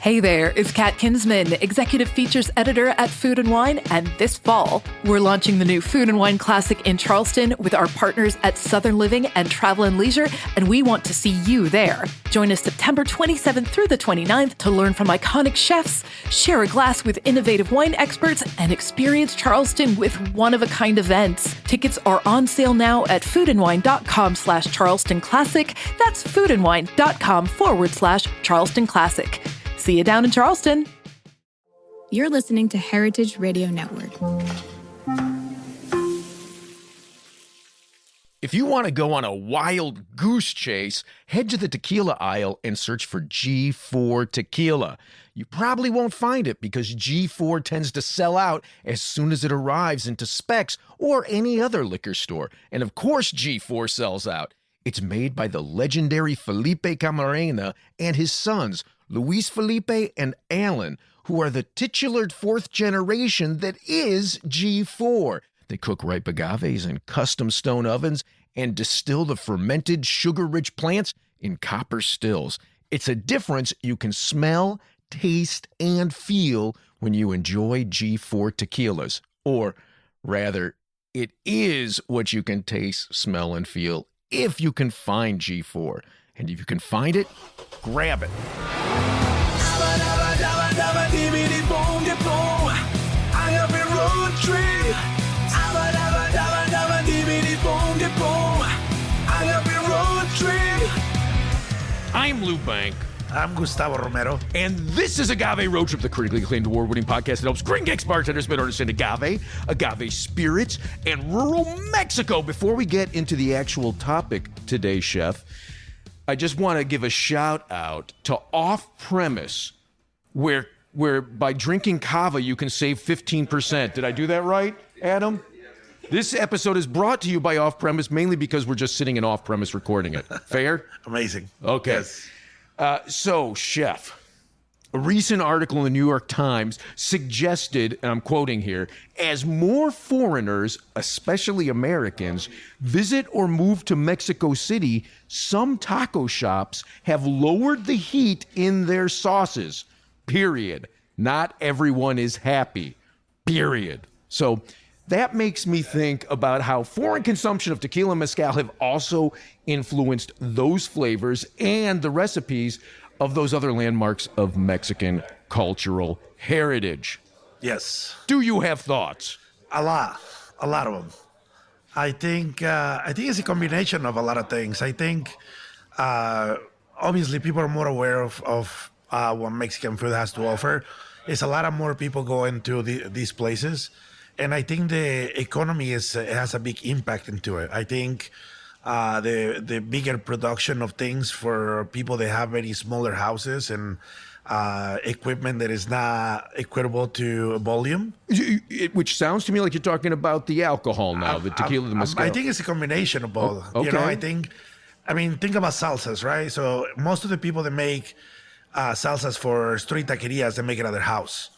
Hey there, it's Kat Kinsman, Executive Features Editor at Food & Wine, and this fall, we're launching the new Food & Wine Classic in Charleston with our partners at Southern Living and Travel + Leisure, and we want to see you there. Join us September 27th through the 29th to learn from iconic chefs, share a glass with innovative wine experts, and experience Charleston with one-of-a-kind events. Tickets are on sale now at foodandwine.com/Charleston Classic. That's foodandwine.com/Charleston Classic. See you down in Charleston. You're listening to Heritage Radio Network. If you want to go on a wild goose chase, head to the tequila aisle and search for G4 Tequila. You probably won't find it because G4 tends to sell out as soon as it arrives into Specs or any other liquor store. And of course G4 sells out. It's made by the legendary Felipe Camarena and his sons, Luis Felipe and Alan, who are the titular fourth generation that is G4. They cook ripe agaves in custom stone ovens and distill the fermented sugar-rich plants in copper stills. It's a difference you can smell, taste, and feel when you enjoy G4 tequilas. Or rather, it is what you can taste, smell, and feel if you can find G4. And if you can find it, grab it. Agave Road Trip. Agave Road Trip. I'm Lou Bank. I'm Gustavo Romero. And this is Agave Road Trip, the critically acclaimed award-winning podcast that helps Gringos bartenders better understand agave spirits, and rural Mexico. Before we get into the actual topic today, Chef, I just want to give a shout out to Off Premise, where by drinking kava you can save 15%. Did I do that right, Adam? This episode is brought to you by Off Premise, mainly because we're just sitting in Off Premise recording it. Fair? Amazing. Okay. Yes. So, Chef, a recent article in the New York Times suggested, and I'm quoting here, as more foreigners, especially Americans, visit or move to Mexico City, some taco shops have lowered the heat in their sauces. Period. Not everyone is happy. Period. So that makes me think about how foreign consumption of tequila and mezcal have also influenced those flavors and the recipes of those other landmarks of Mexican cultural heritage. Yes. Do you have thoughts? A lot of them. I think it's a combination of a lot of things. I think obviously people are more aware of what Mexican food has to offer. It's a lot of more people going to these places, and I think the economy has a big impact into it. I think the bigger production of things for people that have very smaller houses and equipment that is not equitable to volume. Which sounds to me like you're talking about the alcohol now, the tequila, the mezcal. I think it's a combination of both. Okay. You know, think about salsas, right? So most of the people that make salsas for street taquerias, they make it at their house.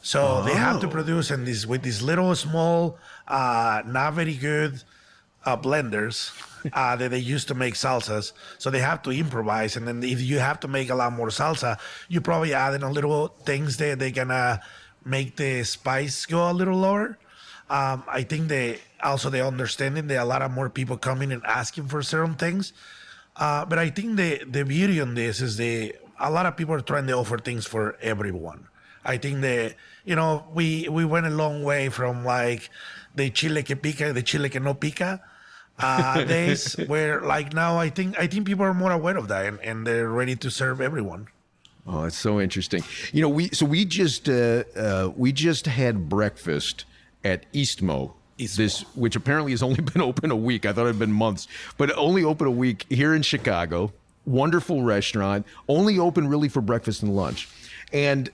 So they have to produce with these little small, not very good blenders that they use to make salsas. So they have to improvise. And then if you have to make a lot more salsa, you probably add in a little things that they're gonna make the spice go a little lower. I think the understanding that a lot of more people coming and asking for certain things. But I think the beauty on this is a lot of people are trying to offer things for everyone. I think that, we went a long way from like the chile que pica, the chile que no pica days, where like now I think people are more aware of that and they're ready to serve everyone. Oh, it's so interesting. We just had breakfast at Istmo. Which apparently has only been open a week. I thought it had been months, but only open a week here in Chicago. Wonderful restaurant, only open really for breakfast and lunch. And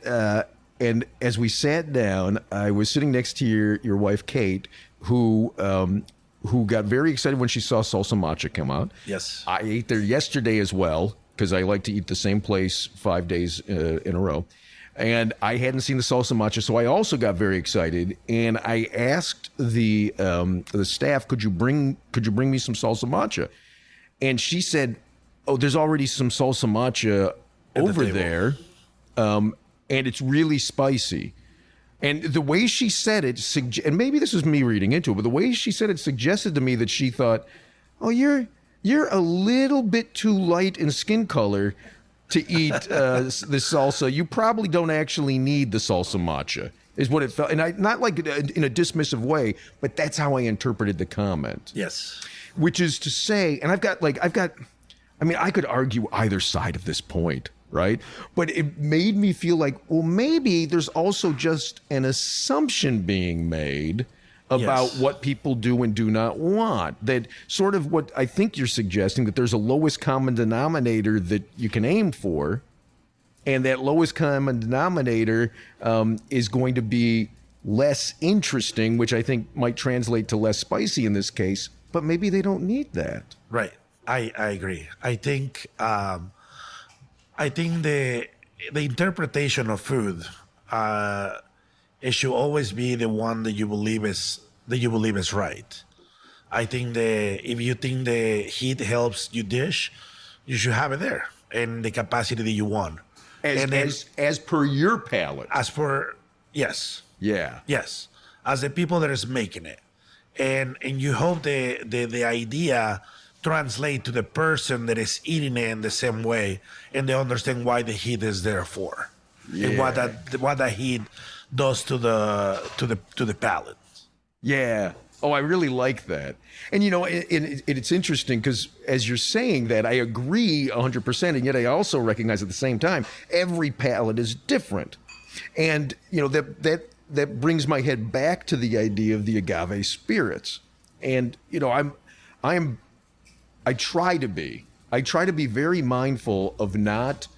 as we sat down, I was sitting next to your wife, Kate, who got very excited when she saw Salsa Matcha come out. Yes. I ate there yesterday as well, because I like to eat the same place 5 days in a row. And I hadn't seen the salsa matcha, so I also got very excited. And I asked the staff, "Could you bring me some salsa matcha?" And she said, "Oh, there's already some salsa matcha over there." and it's really spicy. And the way she said it, and maybe this is me reading into it, but the way she said it suggested to me that she thought, "Oh, you're a little bit too light in skin color to eat this salsa. You probably don't actually need the salsa matcha," is what it felt. And I not like in a dismissive way, but that's how I interpreted the comment. Yes. Which is to say, and I could argue either side of this point, right? But it made me feel like, well, maybe there's also just an assumption being made about what people do and do not want. That sort of what I think you're suggesting, that there's a lowest common denominator that you can aim for, and that lowest common denominator is going to be less interesting, which I think might translate to less spicy in this case, but maybe they don't need that. Right. I agree. I think the interpretation of food it should always be the one that you believe is right. I think if you think the heat helps you dish, you should have it there in the capacity that you want. As per your palate. Yes. Yeah. Yes. As the people that is making it. And you hope the idea translate to the person that is eating it in the same way, and they understand why the heat is there for, and what that heat does to the palate. Yeah. Oh, I really like that. And it's interesting because as you're saying that, I agree 100%, and yet I also recognize at the same time every palate is different, and that brings my head back to the idea of the agave spirits, and I try to be very mindful of not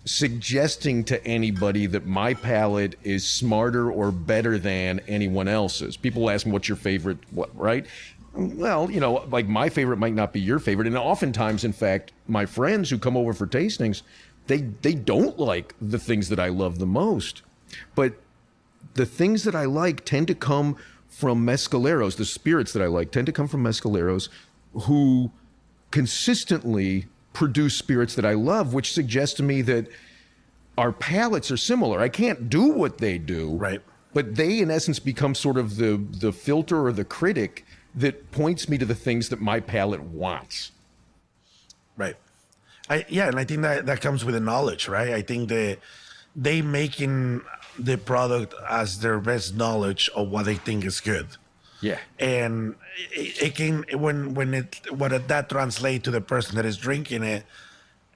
suggesting to anybody that my palate is smarter or better than anyone else's. People ask me, what's your favorite, right? Well, like my favorite might not be your favorite. And oftentimes, in fact, my friends who come over for tastings, they don't like the things that I love the most. But the things that I like tend to come from mezcaleros. The spirits that I like tend to come from mezcaleros who consistently produce spirits that I love, which suggests to me that our palates are similar. I can't do what they do, right? But they, in essence, become sort of the filter or the critic that points me to the things that my palate wants. Right. And I think that comes with the knowledge, right? I think they making the product as their best knowledge of what they think is good. Yeah. And it can what that translates to the person that is drinking it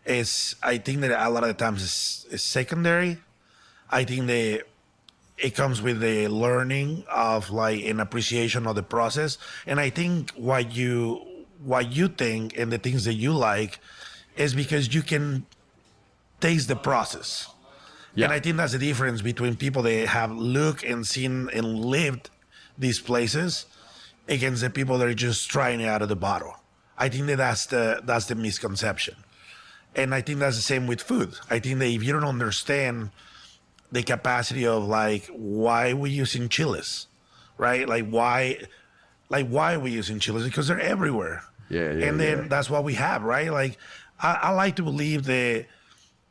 is, I think that a lot of the times is secondary. I think it comes with the learning of like an appreciation of the process. And I think what you think and the things that you like is because you can taste the process. Yeah. And I think that's the difference between people that have looked and seen and lived these places against the people that are just trying it out of the bottle. I think that's the misconception. And I think that's the same with food. I think that if you don't understand the capacity of like why we're using chiles, right? Like why are we using chiles? Because they're everywhere. Yeah. And then that's what we have, right? Like I like to believe that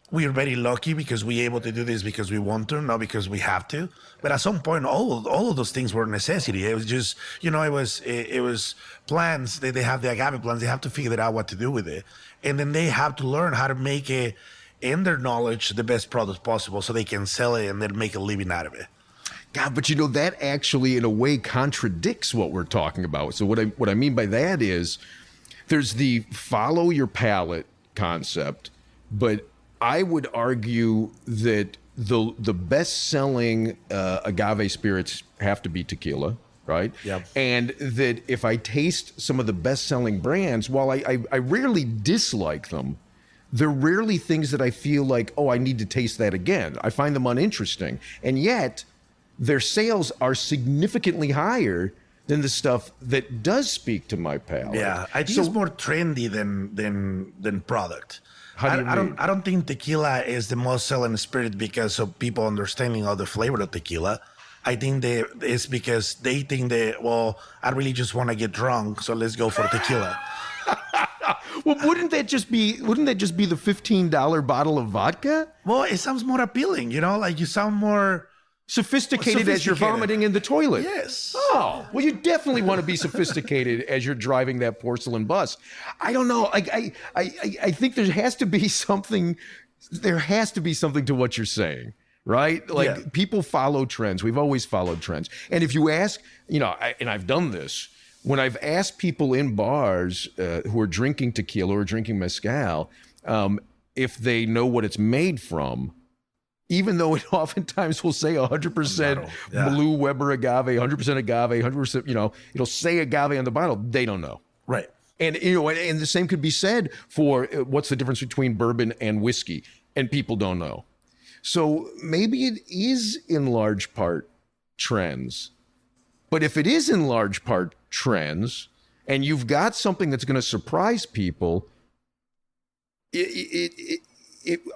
we're very lucky because we're able to do this because we want to, not because we have to. But at some point, all of those things were a necessity. It was just, it was plants. They have the agave plants. They have to figure out what to do with it. And then they have to learn how to make it, in their knowledge, the best product possible so they can sell it and then make a living out of it. God, but that actually in a way contradicts what we're talking about. So what I mean by that is there's the follow your palate concept, but I would argue that the best-selling agave spirits have to be tequila, right? Yep. And that if I taste some of the best-selling brands, while I rarely dislike them, they're rarely things that I feel like, oh, I need to taste that again. I find them uninteresting. And yet, their sales are significantly higher than the stuff that does speak to my palate. Yeah, I think it's more trendy than product. How do you mean? I don't think tequila is the most selling spirit because of people understanding of the flavor of tequila. I think it's because they think that, well, I really just want to get drunk, so let's go for tequila. Well, wouldn't that just be the $15 bottle of vodka? Well, it sounds more appealing, like you sound more Sophisticated as you're vomiting in the toilet. Yes. Oh, well, you definitely want to be sophisticated as you're driving that porcelain bus. I don't know. I think there has to be something. There has to be something to what you're saying, right? Like people follow trends. We've always followed trends. And if you ask, and I've done this, when I've asked people in bars who are drinking tequila or drinking mezcal, if they know what it's made from, even though it oftentimes will say 100% blue Weber agave, 100% agave, 100%, it'll say agave on the bottle, they don't know. Right. And, and the same could be said for what's the difference between bourbon and whiskey, and people don't know. So maybe it is in large part trends. But if it is in large part trends, and you've got something that's going to surprise people,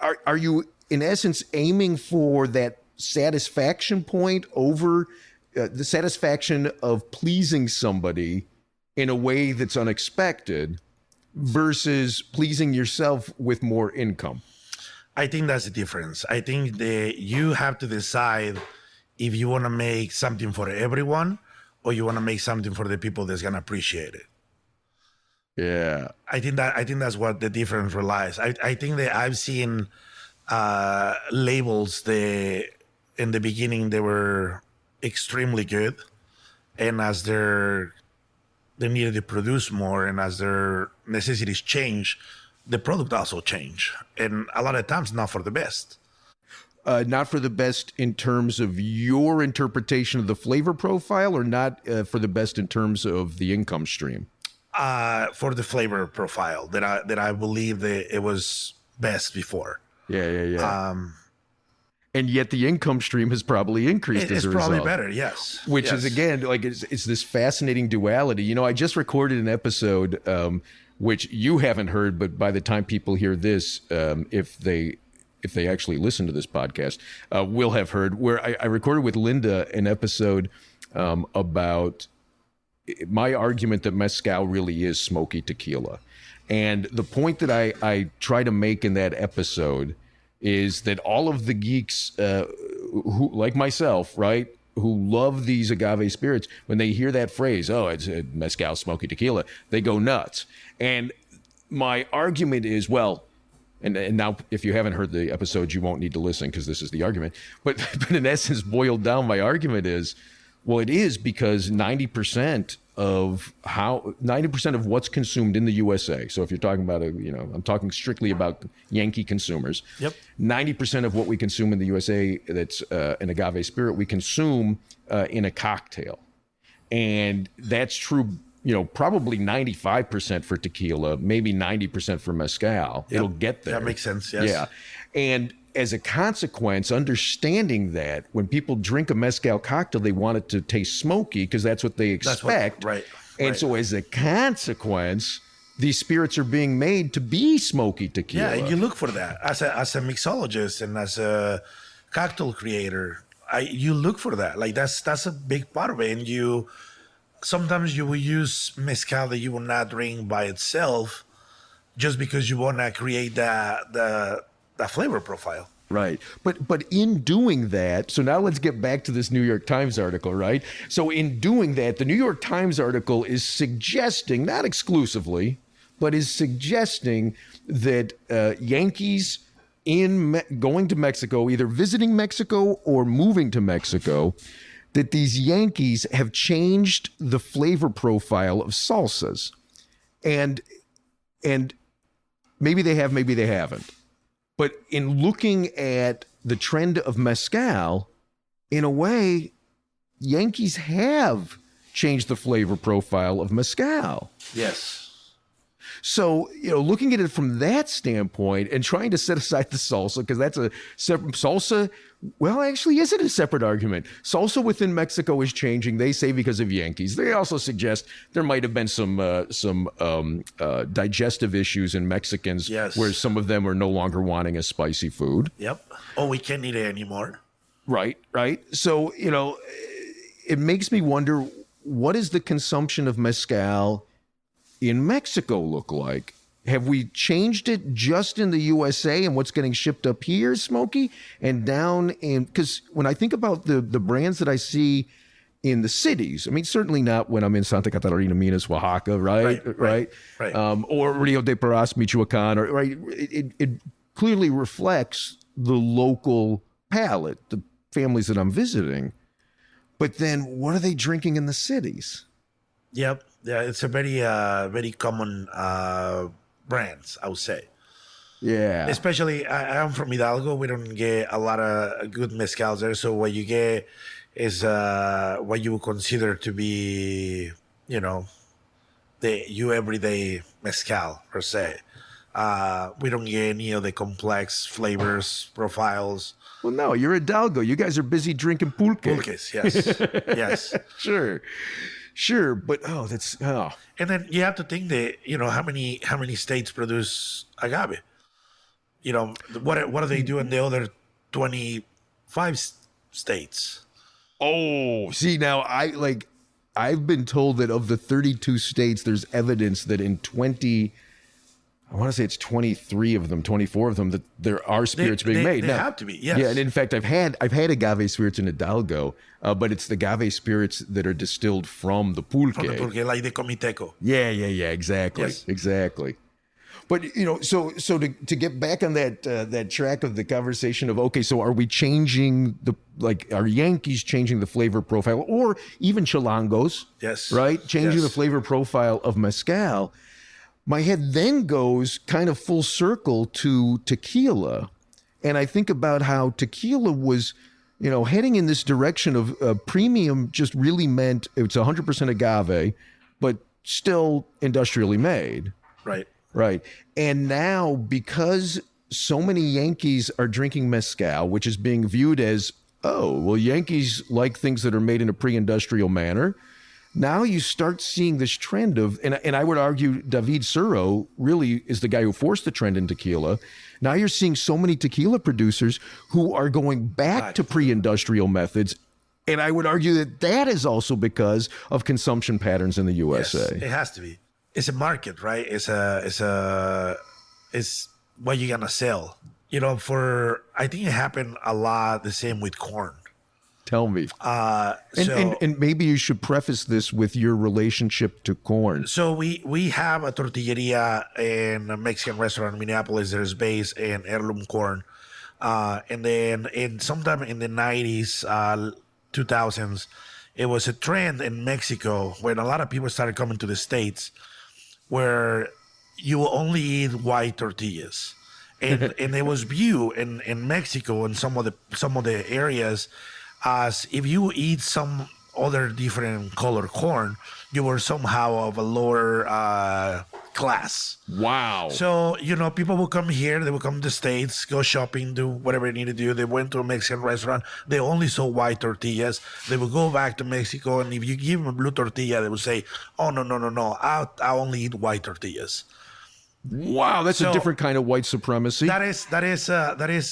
are you, in essence, aiming for that satisfaction point over the satisfaction of pleasing somebody in a way that's unexpected versus pleasing yourself with more income? I think that's the difference. I think that you have to decide if you want to make something for everyone or you want to make something for the people that's going to appreciate it. Yeah. I think that's what the difference relies. I think that I've seen labels in the beginning they were extremely good, and as they needed to produce more and as their necessities change, the product also change, and a lot of times not for the best. Not for the best in terms of your interpretation of the flavor profile, or not for the best in terms of the income stream? For the flavor profile that I believe that it was best before. Yeah. And yet the income stream has probably increased as a result. It's probably better, yes. Which is, again, like it's this fascinating duality. I just recorded an episode, which you haven't heard, but by the time people hear this, if they actually listen to this podcast, will have heard, where I recorded with Linda an episode about my argument that mezcal really is smoky tequila. And the point that I try to make in that episode is that all of the geeks who, like myself, right, who love these agave spirits, when they hear that phrase, oh, it's mezcal smoky tequila, they go nuts. And my argument is, well, and now if you haven't heard the episode, you won't need to listen because this is the argument. But in essence, boiled down, my argument is, well, it is because 90% of what's consumed in the USA. So if you're talking about I'm talking strictly about Yankee consumers. Yep. 90% of what we consume in the USA that's an agave spirit, we consume in a cocktail, and that's true. Probably 95% for tequila, maybe 90% for mezcal. Yep. It'll get there. That makes sense. Yes. Yeah, and as a consequence, understanding that when people drink a mezcal cocktail, they want it to taste smoky because that's what they expect. Right. And so as a consequence, these spirits are being made to be smoky tequila. Yeah, and you look for that as a mixologist and as a cocktail creator. You look for that. Like that's a big part of it. And sometimes you will use mezcal that you will not drink by itself just because you want to create the flavor profile. Right. But in doing that, so now let's get back to this New York Times article, right? So in doing that, the New York Times article is suggesting, not exclusively, but is suggesting that Yankees going to Mexico, either visiting Mexico or moving to Mexico, that these Yankees have changed the flavor profile of salsas. And maybe they have, maybe they haven't. But in looking at the trend of mezcal, in a way, Yankees have changed the flavor profile of mezcal. Yes. So, looking at it from that standpoint and trying to set aside the salsa, because that's a separate salsa. Well, actually, is it a separate argument? Salsa within Mexico is changing, they say, because of Yankees. They also suggest there might have been some digestive issues in Mexicans, yes, where some of them are no longer wanting a spicy food. Yep. Oh, we can't eat it anymore. Right. So, it makes me wonder, what does the consumption of mezcal in Mexico look like? Have we changed it just in the USA and what's getting shipped up here, Smokey, and down in, because when I think about the brands that I see in the cities, I mean, certainly not when I'm in Santa Catarina, Minas, Oaxaca, right? Or Rio de Parras, Michoacan, or right. It clearly reflects the local palate, the families that I'm visiting. But then what are they drinking in the cities? Yep. Yeah, it's a very common brands, I would say. Yeah. Especially, I'm from Hidalgo. We don't get a lot of good mezcals there. So what you get is what you would consider to be, the everyday mezcal per se. We don't get any of the complex flavors, profiles. Well, no, you're Hidalgo. You guys are busy drinking pulque. Pulques, yes. Yes. Sure, but And then you have to think that how many states produce agave. What are they doing the other 25 states? Oh, see now I've been told that of the 32 states, there's evidence that in 20. I want to say it's 23 of them, 24 of them, that there are spirits being made. They have to be, yes. Yeah, and in fact, I've had agave spirits in Hidalgo, but it's the agave spirits that are distilled from the pulque. From the pulque, like the comiteco. Yeah, exactly, Yes. Exactly. But so to get back on that track of the conversation of okay, so are we changing are Yankees changing the flavor profile, or even Chilangos? Yes. Right, changing Yes. the flavor profile of mezcal. My head then goes kind of full circle to tequila. And I think about how tequila was, heading in this direction of premium just really meant it's 100% agave, but still industrially made. Right. Right. And now because so many Yankees are drinking mezcal, which is being viewed as, oh, well, Yankees like things that are made in a pre-industrial manner. Now you start seeing this trend of, and I would argue David Suro really is the guy who forced the trend in tequila. Now you're seeing so many tequila producers who are going back to pre-industrial methods. And I would argue that is also because of consumption patterns in the USA. Yes, it has to be. It's a market, right? It's what you're going to sell. I think it happened a lot the same with corn. Tell me. And maybe you should preface this with your relationship to corn. So we have a tortilleria in a Mexican restaurant in Minneapolis that is based in heirloom corn. And then sometime in the 90s, 2000s, it was a trend in Mexico when a lot of people started coming to the States where you will only eat white tortillas. And it was viewed in Mexico and some of the areas as if you eat some other different color corn, you were somehow of a lower class. Wow. So, people will come here, they will come to the States, go shopping, do whatever they need to do. They went to a Mexican restaurant, they only saw white tortillas. They will go back to Mexico, and if you give them a blue tortilla, they will say, oh, no, I only eat white tortillas. Wow, that's a different kind of white supremacy. That is.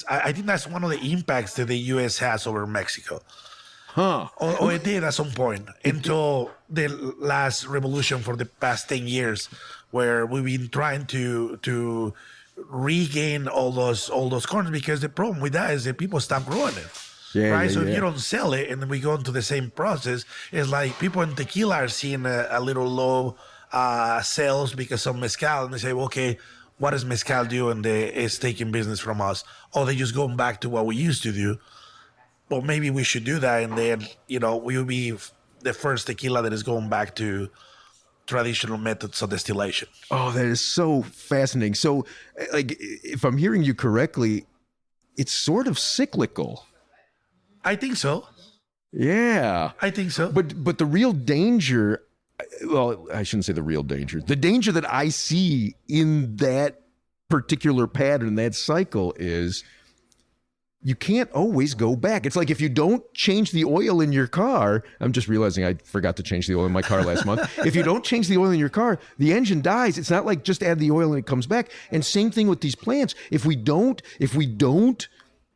I think that's one of the impacts that the U.S. has over Mexico. Huh? Or it did at some point until the last revolution for the past 10 years, where we've been trying to regain all those corns, because the problem with that is that people stop growing it. Right. So if you don't sell it, and then we go into the same process, it's like people in tequila are seeing a little low sales because of mezcal, and they say, well, okay, what does mezcal do? And it's taking business from us. Or they just going back to what we used to do. Well, maybe we should do that, and then we will be the first tequila that is going back to traditional methods of distillation. Oh, that is so fascinating. So, if I'm hearing you correctly, it's sort of cyclical. I think so. Yeah, I think so. But the real danger. Well, I shouldn't say the real danger. The danger that I see in that particular pattern, that cycle, is you can't always go back. It's like if you don't change the oil in your car, I'm just realizing I forgot to change the oil in my car last month. If you don't change the oil in your car, the engine dies. It's not like just add the oil and it comes back. And same thing with these plants. If we don't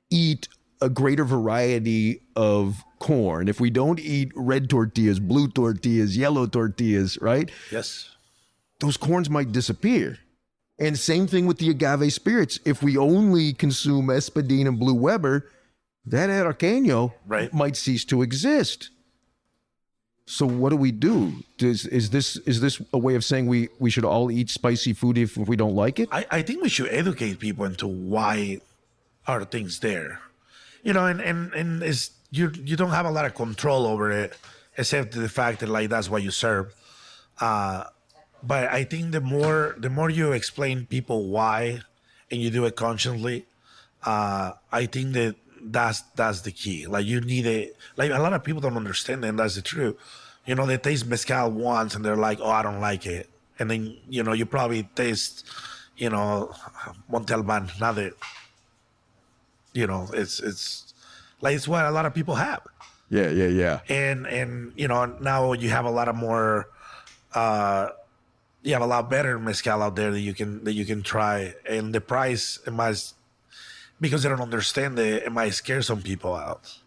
eat a greater variety of corn, if we don't eat red tortillas, blue tortillas, yellow tortillas, right? Yes. Those corns might disappear. And same thing with the agave spirits. If we only consume Espadín and Blue Weber, that Araqueño might cease to exist. So what do we do? Is this a way of saying we should all eat spicy food if we don't like it? I think we should educate people into why are things there. And it's, you don't have a lot of control over it, except the fact that like that's what you serve. But I think the more you explain people why, and you do it consciously, I think that's the key. Like you need it. Like a lot of people don't understand, and that's the truth. They taste mezcal once, and they're like, "Oh, I don't like it," and then you probably taste, Montalban. Now that it's like it's what a lot of people have. Yeah. And now you have a lot of more. You have a lot better mezcal out there that you can try, and the price because they don't understand it might scare some people out.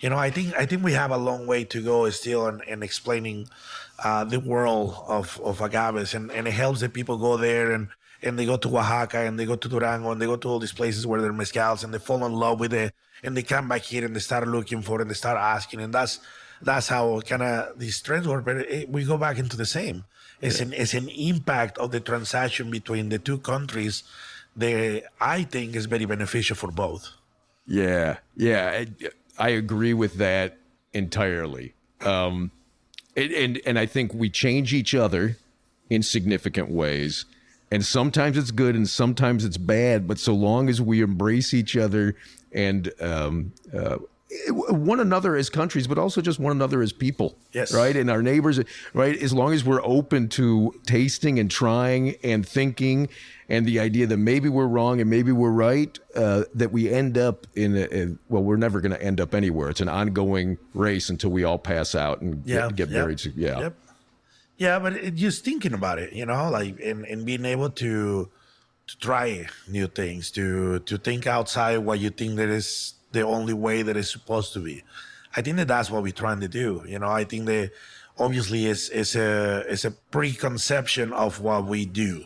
I think we have a long way to go still in explaining the world of agaves, and it helps that people go there and they go to Oaxaca and they go to Durango and they go to all these places where there are mezcals and they fall in love with it and they come back here and they start looking for it and they start asking, and that's how kind of these trends work. But we go back into the same. It's an impact of the transaction between the two countries that I think is very beneficial for both. Yeah. I agree with that entirely. And I think we change each other in significant ways. And sometimes it's good and sometimes it's bad. But so long as we embrace each other and one another as countries, but also just one another as people. Yes. Right. And our neighbors, right. As long as we're open to tasting and trying and thinking, and the idea that maybe we're wrong and maybe we're right, that we end up we're never going to end up anywhere. It's an ongoing race until we all pass out and get buried. Yeah. Yep. Yeah. But just thinking about it, like, and being able to try new things, to think outside what you think that is the only way that it's supposed to be. I think that's what we're trying to do. I think that obviously it's a preconception of what we do.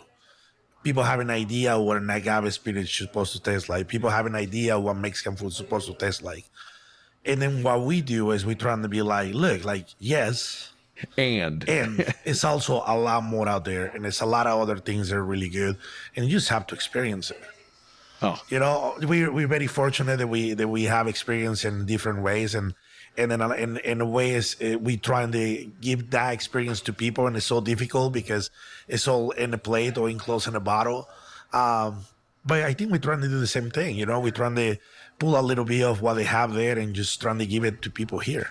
People have an idea what an agave spirit is supposed to taste like. People have an idea what Mexican food is supposed to taste like. And then what we do is we're trying to be like, look, like, yes. And it's also a lot more out there. And there's a lot of other things that are really good. And you just have to experience it. Oh, we're very fortunate that we have experience in different ways, and then in a way is we trying to give that experience to people, and it's so difficult because it's all in a plate or enclosed in a bottle. But I think we're trying to do the same thing. We're trying to pull a little bit of what they have there and just trying to give it to people here.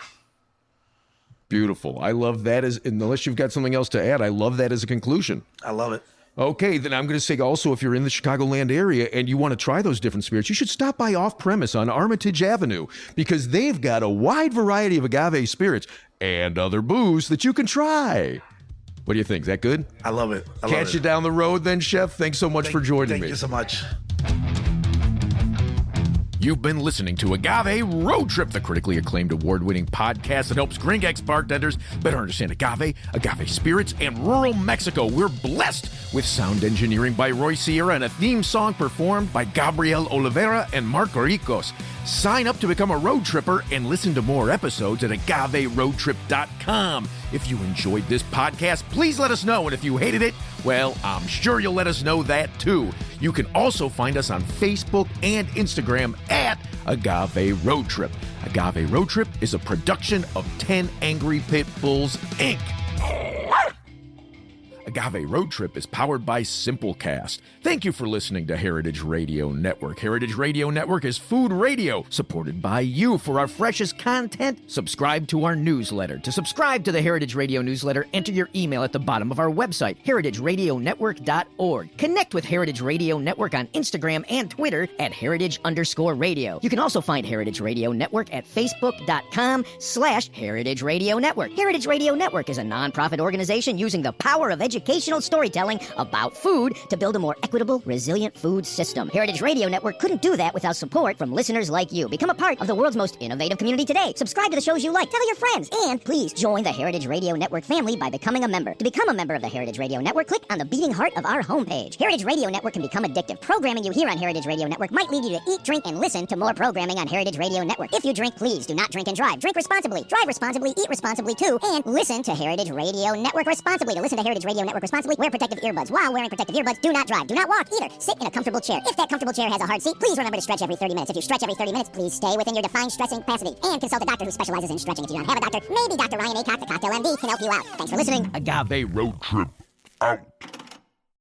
Beautiful. I love that unless you've got something else to add, I love that as a conclusion. I love it. Okay, then I'm going to say also, if you're in the Chicagoland area and you want to try those different spirits, you should stop by Off-Premise on Armitage Avenue, because they've got a wide variety of agave spirits and other booze that you can try. What do you think? Is that good? I love it. Catch you down the road then, Chef. Thanks so much for joining me. Thank you so much. You've been listening to Agave Road Trip, the critically acclaimed award-winning podcast that helps Gringos bartenders better understand agave spirits, and rural Mexico. We're blessed with sound engineering by Roy Sierra and a theme song performed by Gabriel Oliveira and Marco Ricos. Sign up to become a road tripper and listen to more episodes at agaveroadtrip.com. If you enjoyed this podcast, please let us know. And if you hated it, well, I'm sure you'll let us know that too. You can also find us on Facebook and Instagram at Agave Road Trip. Agave Road Trip is a production of 10 Angry Pit Bulls, Inc. Agave Road Trip is powered by Simplecast. Thank you for listening to Heritage Radio Network. Heritage Radio Network is food radio supported by you. For our freshest content, subscribe to our newsletter. To subscribe to the Heritage Radio newsletter, enter your email at the bottom of our website, heritageradionetwork.org. Connect with Heritage Radio Network on Instagram and Twitter at @heritage_radio. You can also find Heritage Radio Network at facebook.com/Heritage Radio Network. Heritage Radio Network is a nonprofit organization using the power of education educational storytelling about food to build a more equitable, resilient food system. Heritage Radio Network couldn't do that without support from listeners like you. Become a part of the world's most innovative community today. Subscribe to the shows you like. Tell your friends. And please join the Heritage Radio Network family by becoming a member. To become a member of the Heritage Radio Network, click on the beating heart of our homepage. Heritage Radio Network can become addictive. Programming you hear on Heritage Radio Network might lead you to eat, drink, and listen to more programming on Heritage Radio Network. If you drink, please do not drink and drive. Drink responsibly. Drive responsibly. Eat responsibly too. And listen to Heritage Radio Network responsibly. To listen to Heritage Radio Network responsibly, wear protective earbuds. While wearing protective earbuds, do not drive. Do not walk either. Sit in a comfortable chair. If that comfortable chair has a hard seat, please remember to stretch every 30 minutes. If you stretch every 30 minutes, please stay within your defined stretching capacity. And consult a doctor who specializes in stretching. If you don't have a doctor, maybe Dr. Ryan Acock, the Cocktail MD, can help you out. Thanks for listening. Agave Road Trip out.